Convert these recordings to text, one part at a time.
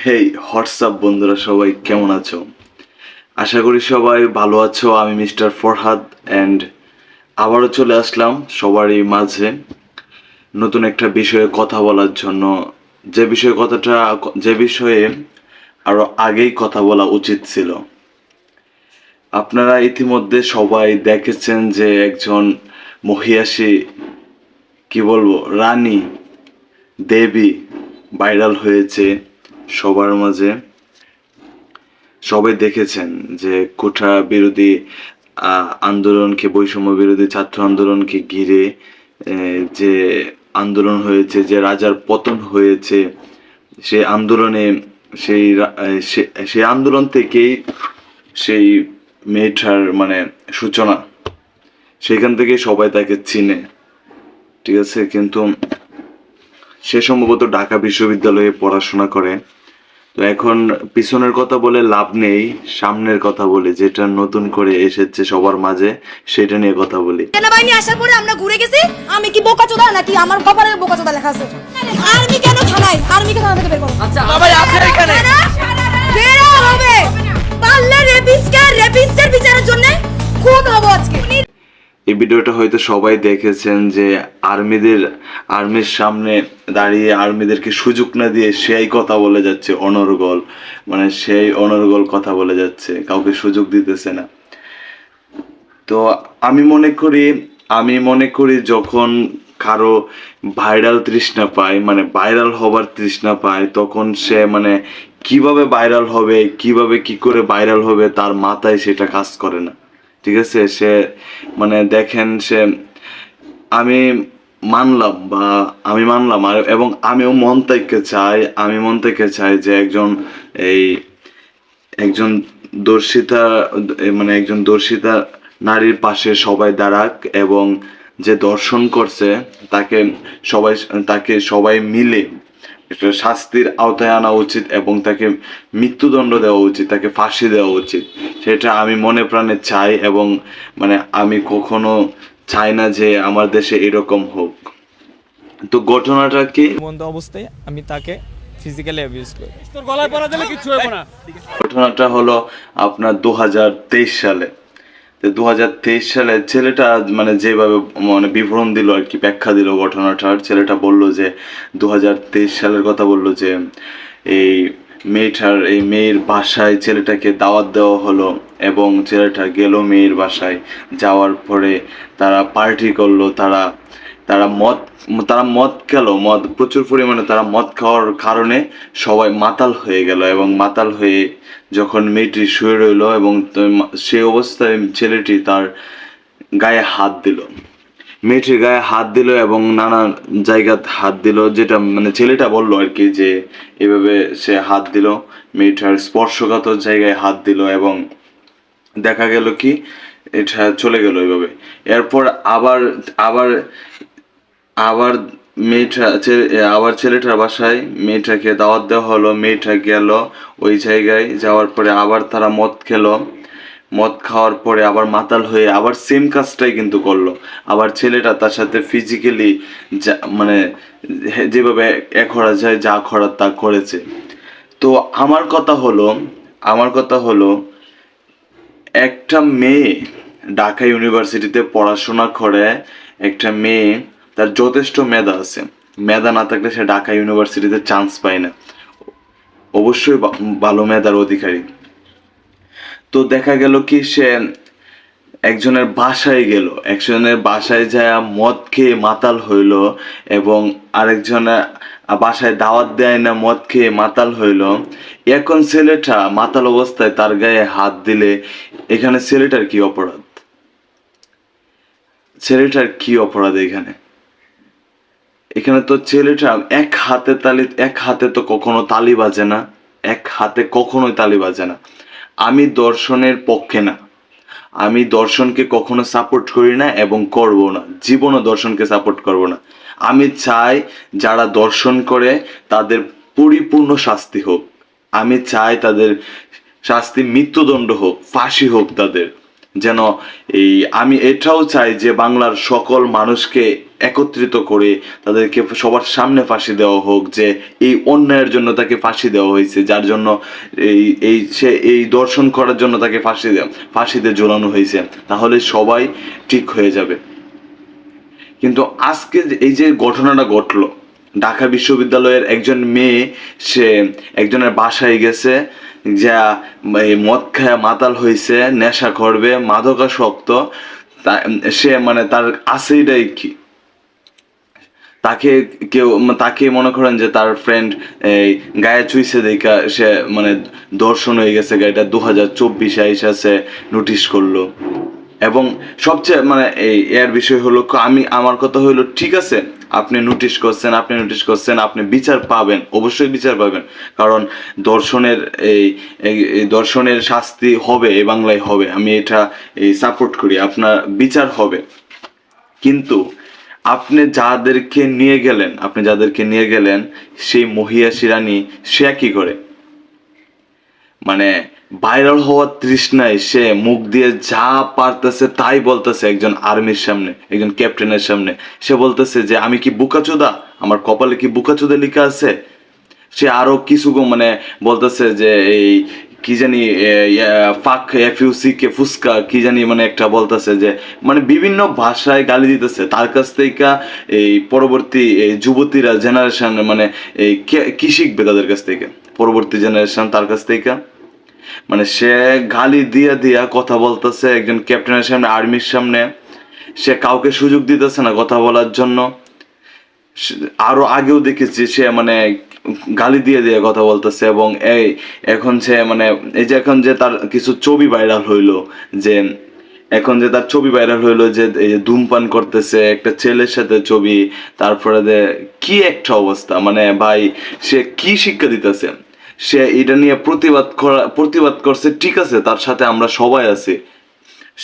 হেই WhatsApp বন্ধুরা, সবাই কেমন আছো? আশা করি সবাই ভালো আছো। আমি মিস্টার ফরহাদ অ্যান্ড আবারও চলে আসলাম সবারই মাঝে নতুন একটা বিষয়ে কথা বলার জন্য। যে বিষয়ে আরো আগেই কথা বলা উচিত ছিল। আপনারা ইতিমধ্যে সবাই দেখেছেন যে একজন মহিষী, কি বলবো, রানী, দেবী ভাইরাল হয়েছে সবার মাঝে। সবাই দেখেছেন যে কোঠা বিরোধী আন্দোলনকে, বৈষম্য বিরোধী ছাত্র আন্দোলনকে ঘিরে যে আন্দোলন হয়েছে, যে রাজার পতন হয়েছে, সেই আন্দোলনে সেই আন্দোলন থেকেই সেই মেয়েটার মানে সূচনা। সেখান থেকে সবাই তাকে চিনে, ঠিক আছে। কিন্তু সে সম্ভবত ঢাকা বিশ্ববিদ্যালয়ে পড়াশোনা করে। তো এখন পিছনের কথা বলে লাভ নেই, সামনের কথা বলি, যেটা নতুন করে এসেছে সবার মাঝে, সেটা নিয়ে কথা বলি। সেনাবাহিনী আসার পরে আমরা ঘুরে গেছি। আমি কি বোকাচোদা নাকি আমার কপালে বোকাচোদা লেখা আছে? আর্মি কেন থানায়? আর্মিকে থানা থেকে বের করো। আচ্ছা সবাই আছে এখানে। বের হবে। পারলে রেপিস্টের বিচারের জন্য খুন হবো আজকে। এই ভিডিওটা হয়তো সবাই দেখেছেন যে আর্মির সামনে দাঁড়িয়ে আর্মিদেরকে সুযোগ না দিয়ে সেই কথা বলে যাচ্ছে অনর্গল, মানে সেই অনর্গল কথা বলে যাচ্ছে, কাউকে সুযোগ দিতেছে না। তো আমি মনে করি যখন কারো ভাইরাল তৃষ্ণা পায়, মানে ভাইরাল হবার তৃষ্ণা পায়, তখন সে মানে কিভাবে ভাইরাল হবে, কিভাবে কি করে ভাইরাল হবে, তার মাথায় সেটা কাজ করে না, ঠিক আছে। সে মানে দেখেন, আমি আমি মানলাম আর এবং আমি মন থেকে চাই যে একজন দর্শিতা নারীর পাশে সবাই দাঁড়াক, এবং যে দর্শন করছে তাকে সবাই মিলে একটা শাস্তির আওতায় আনা উচিত, এবং তাকে মৃত্যুদণ্ড দেওয়া উচিত, তাকে ফাঁসি দেওয়া উচিত। সেটা আমি মনে প্রাণে চাই, এবং মানে আমি কখনো চাই না যে আমার দেশে এরকম হোক। তো ঘটনাটা কি? মন্দ অবস্থায় আমি তাকে ফিজিক্যালি অ্যাবিউজ করি। তোর গলায় পড়া দিলে কিছু হবে না। ঘটনাটা হলো আপনার 2023 সালে। তো 2023 সালে ছেলেটা মানে যেভাবে মানে বিবরণ দিল আর কি, ব্যাখ্যা দিল ঘটনাটার। ছেলেটা বলল যে 2023 সালের কথা বলল যে এই মেয়ের বাসায় ছেলেটাকে দাওয়াত দেওয়া হলো, এবং ছেলেটা গেল মেয়ের বাসায়। যাওয়ার পরে তারা পার্টি করলো, তারা মদ খেলো, প্রচুর পরিমাণে তারা মদ খাওয়ার কারণে সবাই মাতাল হয়ে গেল, এবং মাতাল হয়ে যখন মেয়েটি শুয়ে রইলো, এবং সে অবস্থায় ছেলেটি তার গায়ে হাত দিল, মেয়েটির গায়ে হাত দিল এবং নানা জায়গায় হাত দিল, যেটা মানে ছেলেটা বললো আর কি, যে এভাবে সে হাত দিল, মেয়েটার স্পর্শকাতর জায়গায় হাত দিল, এবং দেখা গেল কি এটা চলে গেল এইভাবে। এরপর আবার আবার আবার ছেলেটার বাসায় মেয়েটাকে দাওয়াত দেওয়া হলো, মেয়েটা গেল ওই জায়গায়। যাওয়ার পরে আবার তারা মদ খেলো, মদ খাওয়ার পরে আবার মাতাল হয়ে আবার সেম কাজটাই কিন্তু করলো। আবার ছেলেটা তার সাথে ফিজিক্যালি মানে যেভাবে করা যায়, যা করার তা করেছে। তো আমার কথা হলো একটা মেয়ে ঢাকা ইউনিভার্সিটিতে পড়াশোনা করে, একটা মেয়ে, তার যথেষ্ট মেধা আছে, মেধা না থাকলে সে ঢাকা ইউনিভার্সিটিতে চান্স পায় না, অবশ্যই ভালো মেধার অধিকারী। তো দেখা গেল কি সে একজনের বাসায় যায় মদ খেয়ে মাতাল হইলো, এবং আরেকজনের বাসায় দাওয়াত দেয় না, মদ খেয়ে মাতাল হইলো। এখন ছেলেটা মাতাল অবস্থায় তার গায়ে হাত দিলে এখানে ছেলেটার কি অপরাধ? এখানে তো ছেলেটা এক হাতে তো কখনো তালি বাজে না, এক হাতে কখনোই তালি বাজে না। আমি দর্শনের পক্ষে না, আমি দর্শনকে কখনো সাপোর্ট করি না এবং করব না, জীবনও দর্শনকে সাপোর্ট করব না। আমি চাই যারা দর্শন করে তাদের পরিপূর্ণ শাস্তি হোক, আমি চাই তাদের শাস্তি মৃত্যুদণ্ড হোক, ফাঁসি হোক তাদের। যেন আমি এটাও চাই যে বাংলার সকল মানুষকে একত্রিত করে তাদেরকে সবার সামনে ফাঁসি দেওয়া হোক, যে এই অন্যায়ের জন্য তাকে ফাঁসি দেওয়া হয়েছে, যার জন্য এই দর্শন করার জন্য তাকে ফাঁসিতে ঝোলানো হয়েছে, তাহলে সবাই ঠিক হয়ে যাবে। কিন্তু আজকে এই যে ঘটনাটা ঘটলো, ঢাকা বিশ্ববিদ্যালয়ের একজন মেয়ে সে একজনের বাসায় গেছে, যা মদ খায় মাতাল হয়েছে, নেশা করবে, মাদকাসক্ত, সে মানে তার আছেইটাই কি, তাকে মনে করেন যে তার ফ্রেন্ড এই গায়ে চুইছে দেখা সে মানে দর্শন হয়ে গেছে, গাড়িটা 2024 আইসাছে নোটিশ করলো। এবং সবচেয়ে মানে এর বিষয় হলো, আমার কথা হলো, ঠিক আছে আপনি নোটিশ করছেন, আপনি বিচার পাবেন, অবশ্যই বিচার পাবেন, কারণ দর্শনের শাস্তি হবে, এই বাংলায় হবে, আমি এটা সাপোর্ট করি, আপনার বিচার হবে। কিন্তু আপনি যাদেরকে নিয়ে গেলেন সেই মহিয়াসী রানী, সে কি করে, মানে ভাইরাল হওয়ার তৃষ্ণায় সে মুখ দিয়ে যা পারতেছে তাই বলতেছে একজন আর্মির সামনে, একজন ক্যাপ্টেনের সামনে। সে বলতেছে যে আমি কি বুকাচোদা, আমার কপালে কি বুকাচোদা লেখা আছে। সে আরো কিছু মানে বলতেছে যে এই কি জানি ফাক FUCK ফুসকা কি জানি মানে একটা বলতেছে, যে মানে বিভিন্ন ভাষায় গালি দিতেছে। তার কাছ থেকে এই পরবর্তী যুবতীরা জেনারেশন মানে কি শিখবে তাদের কাছ থেকে, পরবর্তী জেনারেশন তার কাছ থেকে। মানে সে গালি দিয়া কথা বলতেছে একজন ক্যাপ্টেনের সামনে, আর্মির সামনে। সে কাউকে সুযোগ দিতেছে না কথা বলার জন্য। আরো আগেও দেখেছি সে মানে গালি দিয়ে কথা বলতেছে। এবং এখন সে মানে এখন যে তার কিছু ছবি ভাইরাল হইলো, যে ধূমপান করতেছে একটা ছেলের সাথে ছবি, তারপরে কি একটা অবস্থা, মানে ভাই সে কি শিক্ষা দিতেছে। সে এটা নিয়ে প্রতিবাদ করছে, ঠিক আছে, তার সাথে আমরা সবাই আছি।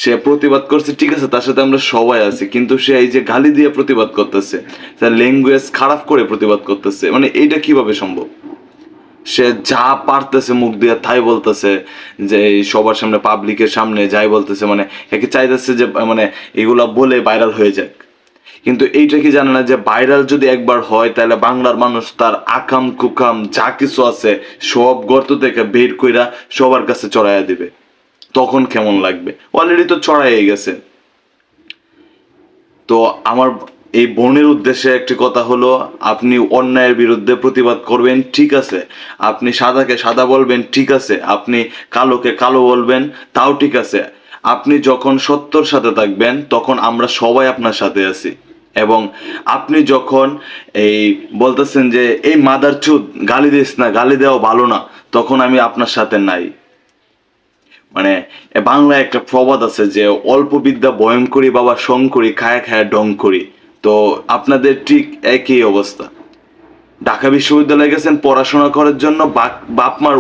সে প্রতিবাদ করছে, ঠিক আছে, তার সাথে আমরা সবাই আছি। কিন্তু সে এই যে গালি দিয়ে প্রতিবাদ করতেছে, তার ল্যাঙ্গুয়েজ খারাপ করে প্রতিবাদ করতেছে, মানে এইটা কিভাবে সম্ভব। সে যা পারতেছে মুখ দিয়ে তাই বলতেছে, যে সবার সামনে, পাবলিকের সামনে যাই বলতেছে, মানে একে চাইতেছে যে মানে এগুলা বলে ভাইরাল হয়ে যাক। কিন্তু এইটা কি জানে না যে ভাইরাল যদি একবার হয়, তাহলে বাংলার মানুষ তার আকাম কুকাম যা কিছু আছে সব গর্ত থেকে বের কইরা সবার কাছে চড়াইয়া দিবে। তখন কেমন লাগবে? অলরেডি তো চড়াই গেছে। তো আমার এই বোনের উদ্দেশ্যে একটি কথা হলো, আপনি অন্যায়ের বিরুদ্ধে প্রতিবাদ করবেন, ঠিক আছে, আপনি সাদাকে সাদা বলবেন, ঠিক আছে, আপনি কালোকে কালো বলবেন, তাও ঠিক আছে। আপনি যখন সত্যর সাথে থাকবেন তখন আমরা সবাই আপনার সাথে আছি। এবং আপনি যখন বলতেছেন যে এই মাদার চুদ গালি দিস না, গালি দেওয়া ভালো না, তখন আমি আপনার সাথে নাই। মানে বাংলায় একটা প্রবাদ আছে যে অল্প বিদ্যা ভয়ঙ্করী বাবা শঙ্করী, খায়া খায়া ডং করি। তো আপনাদের ঠিক একই অবস্থা। ঢাকা বিশ্ববিদ্যালয়ে গেছেন পড়াশোনা করার জন্য, বাপ মার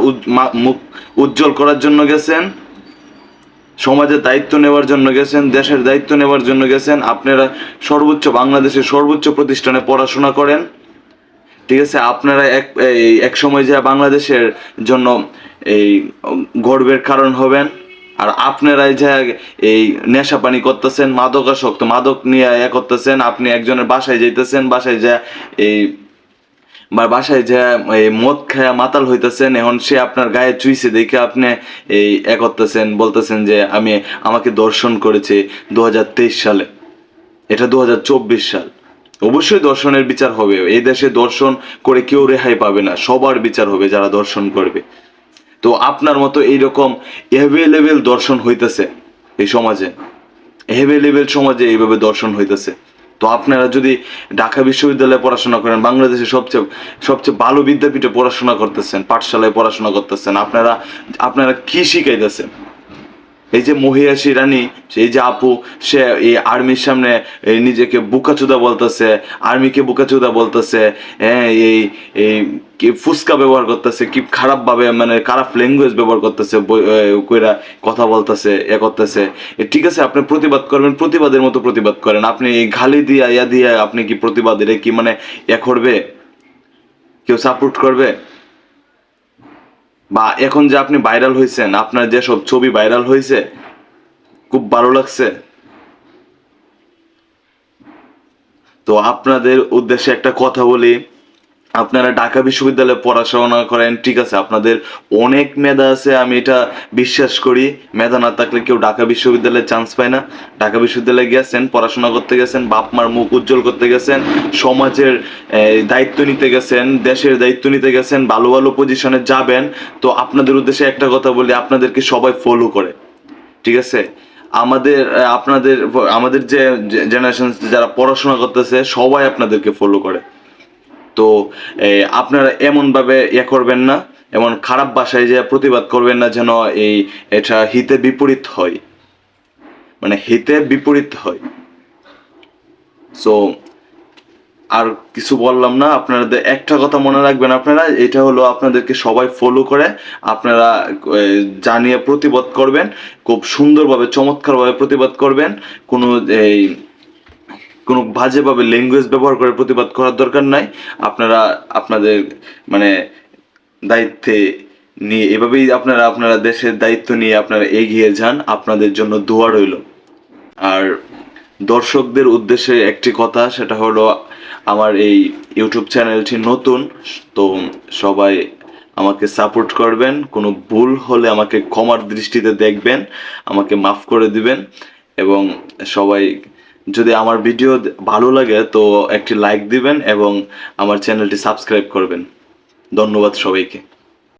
মুখ উজ্জ্বল করার জন্য গেছেন, সমাজের দায়িত্ব নেওয়ার জন্য গেছেন, দেশের দায়িত্ব নেওয়ার জন্য গেছেন। আপনারা বাংলাদেশের সর্বোচ্চ প্রতিষ্ঠানে পড়াশোনা করেন, ঠিক আছে। আপনারা এক সময় যা বাংলাদেশের জন্য গর্বের কারণ হবেন। আর আপনারাই যা নেশা পানি করতেছেন, মাদকাসক্ত, মাদক নিয়ে করতেছেন। আপনি একজনের বাসায় যাইতেছেন, বাসায় মদ খায়া মাতাল হইতেছেন। এখন সে আপনার গায়ে চুইছে দেখে আপনি করতেছেন, বলতেছেন যে আমাকে দর্শন করেছে 2023 সালে, এটা 2024 সাল। অবশ্যই দর্শনের বিচার হবে। এই দেশে দর্শন করে কেউ রেহাই পাবে না, সবার বিচার হবে যারা দর্শন করবে। তো আপনার মতো এইরকম অ্যাভেলেবেল দর্শন হইতেছে এই সমাজে, এইভাবে দর্শন হইতেছে। তো আপনারা যদি ঢাকা বিশ্ববিদ্যালয়ে পড়াশোনা করেন, বাংলাদেশের সবচেয়ে ভালো বিদ্যাপীঠে পড়াশোনা করতেছেন, পাঠশালায় পড়াশোনা করতেছেন, আপনারা কি শিখাইতেছেন? এই যে মহিয়াসী রানী, এই যে আপু, সে এই আর্মির সামনে নিজেকে বুকাচুদা বলতেছে, আর্মিকে বুকাচুদা বলতেছে, কি ফুসকা ব্যবহার করতেছে, কি খারাপ ভাবে মানে খারাপ ল্যাঙ্গুয়েজ ব্যবহার করতেছে, কইরা কথা বলতেছে, করতেছে। ঠিক আছে, আপনি প্রতিবাদ করবেন, প্রতিবাদের মতো প্রতিবাদ করেন। আপনি এই ঘালি দিয়া আপনি কি প্রতিবাদ কি মানে করবে? কেউ সাপোর্ট করবে? বা এখন যে আপনি ভাইরাল হয়েছেন, আপনার যেসব ছবি ভাইরাল হয়েছে খুব ভালো লাগছে। তো তো আপনাদের উদ্দেশ্যে একটা কথা বলি, আপনারা ঢাকা বিশ্ববিদ্যালয়ে পড়াশোনা করেন, ঠিক আছে, আপনাদের অনেক মেধা আছে, আমি এটা বিশ্বাস করি। মেধা না থাকলে কেউ ঢাকা বিশ্ববিদ্যালয়ে চান্স পায় না। ঢাকা বিশ্ববিদ্যালয়ে গেছেন, পড়াশোনা করতে গেছেন, বাপ মার মুখ উজ্জ্বল করতে গেছেন, সমাজের দায়িত্ব নিতে গেছেন, দেশের দায়িত্ব নিতে গেছেন, ভালো ভালো পজিশনে যাবেন। তো আপনাদের উদ্দেশ্যে একটা কথা বলি, আপনাদেরকে সবাই ফলো করে, ঠিক আছে। আমাদের যে জেনারেশন যারা পড়াশোনা করতেছে সবাই আপনাদেরকে ফলো করে। তো আপনারা এমনভাবে করবেন না, এমন খারাপ ভাষায় যে প্রতিবাদ করবেন না যেন এটা হিতে বিপরীত হয়, মানে হিতে বিপরীত হয়। সো আর কিছু বললাম না, আপনাদের একটা কথা মনে রাখবেন, আপনারা এটা হলো আপনাদেরকে সবাই ফলো করে, আপনারা জানিয়ে প্রতিবাদ করবেন, খুব সুন্দরভাবে চমৎকারভাবে প্রতিবাদ করবেন। কোনো বাজেভাবে ল্যাঙ্গুয়েজ ব্যবহার করে প্রতিবাদ করার দরকার নাই। আপনারা আপনাদের মানে দায়িত্বে নিয়ে এভাবেই আপনারা দেশের দায়িত্ব নিয়ে আপনারা এগিয়ে যান। আপনাদের জন্য দোয়া রইল। আর দর্শকদের উদ্দেশ্যে একটি কথা, সেটা হলো আমার এই ইউটিউব চ্যানেলটি নতুন, তো সবাই আমাকে সাপোর্ট করবেন। কোনো ভুল হলে আমাকে ক্ষমার দৃষ্টিতে দেখবেন, আমাকে মাফ করে দিবেন। এবং সবাই যদি আমার ভিডিও ভালো লাগে তো একটি লাইক দিবেন এবং আমার চ্যানেলটি সাবস্ক্রাইব করবেন। ধন্যবাদ সবাইকে।